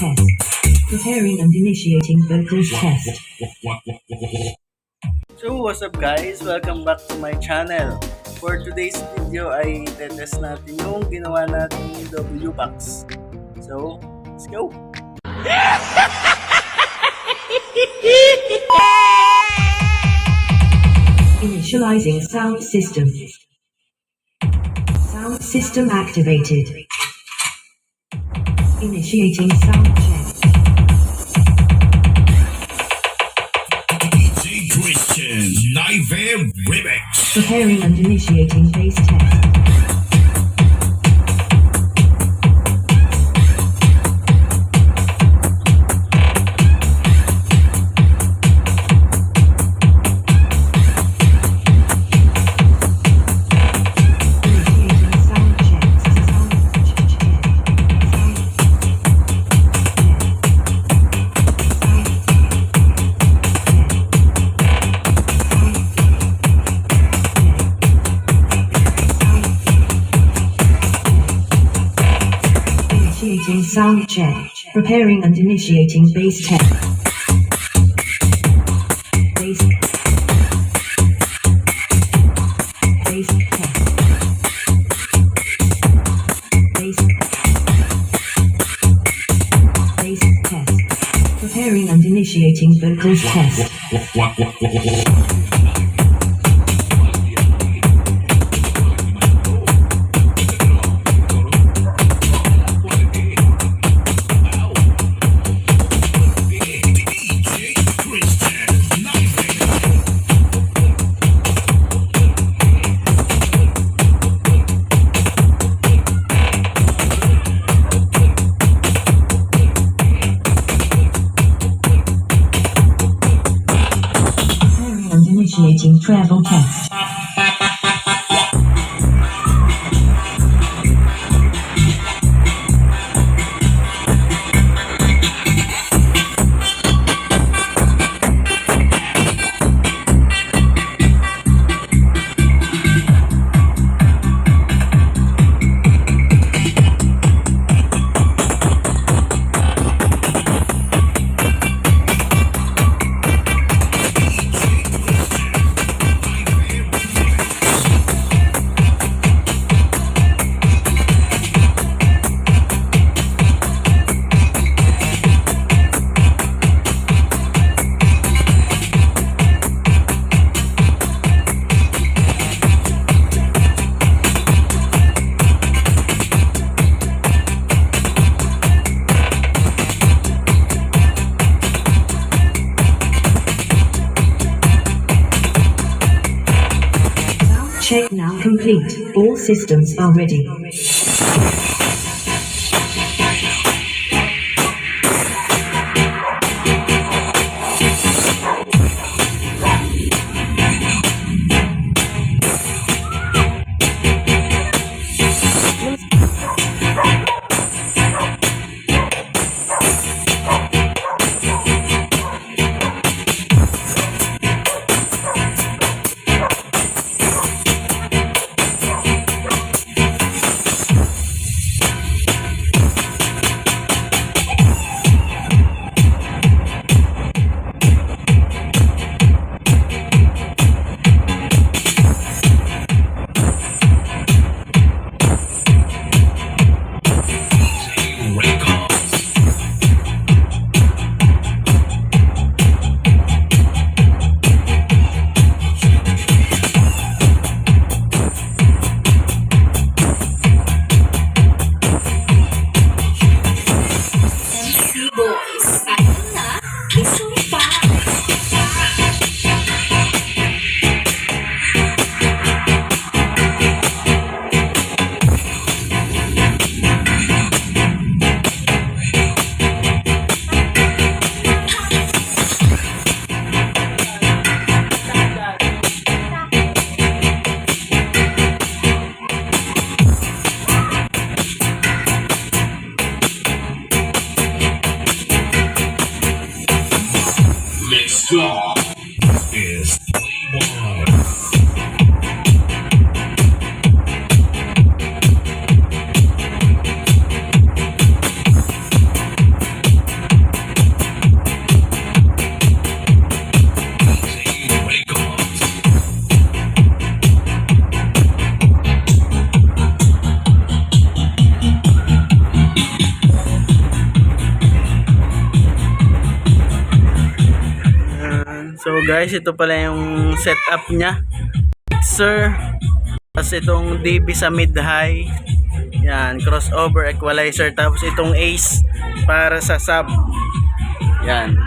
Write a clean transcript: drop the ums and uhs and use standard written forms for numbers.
test. Preparing and initiating vocals test. So what's up guys? Welcome back to my channel. For today's video ay tetest natin yung ginawa nating WBOX. So, let's go! Initializing sound system. Sound system activated. Initiating sound check. DJ Christian Live Remix. Preparing and initiating bass test. Initiating sound check. Preparing and initiating bass test. Bass test. Bass test. Preparing and initiating vocals test. Initiating travel test. Check now complete. All systems are ready. Is Playboy. guys, ito pala yung setup niya. Mixer, tapos itong DB sa mid-high. Yan, crossover equalizer, tapos itong ace para sa sub. Yan.